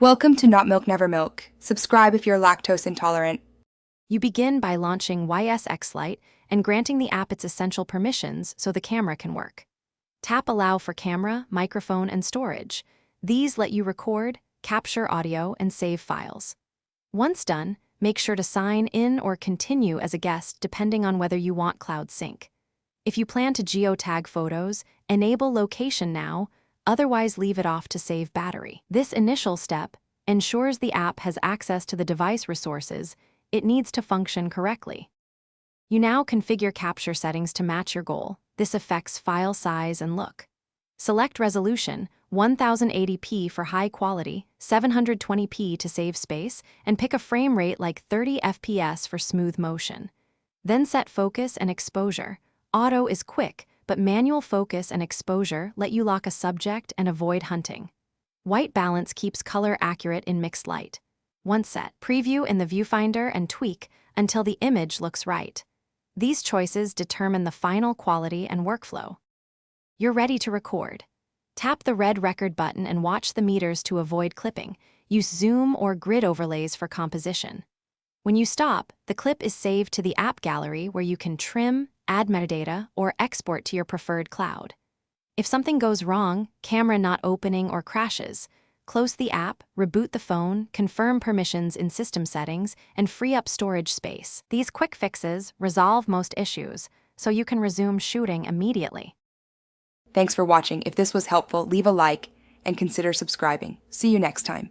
Welcome to Not Milk Never Milk. Subscribe if you're lactose intolerant. You begin by launching Use Ysxlite and granting the app its essential permissions so the camera can work. Tap Allow for camera, microphone, and storage. These let you record, capture audio, and save files. Once done, make sure to sign in or continue as a guest depending on whether you want cloud sync. If you plan to geotag photos, enable Location Now, otherwise leave it off to save battery. This initial step ensures the app has access to the device resources it needs to function correctly. You now configure capture settings to match your goal. This affects file size and look. Select resolution, 1080p for high quality, 720p to save space, and pick a frame rate like 30 FPS for smooth motion. Then set focus and exposure. Auto is quick, but manual focus and exposure let you lock a subject and avoid hunting. White balance keeps color accurate in mixed light. Once set, preview in the viewfinder and tweak until the image looks right. These choices determine the final quality and workflow. You're ready to record. Tap the red record button and watch the meters to avoid clipping. Use zoom or grid overlays for composition. When you stop, the clip is saved to the app gallery where you can trim, add metadata, or export to your preferred cloud. If something goes wrong, camera not opening or crashes, close the app, reboot the phone, confirm permissions in system settings, and free up storage space. These quick fixes resolve most issues, so you can resume shooting immediately. Thanks for watching. If this was helpful, leave a like and consider subscribing. See you next time.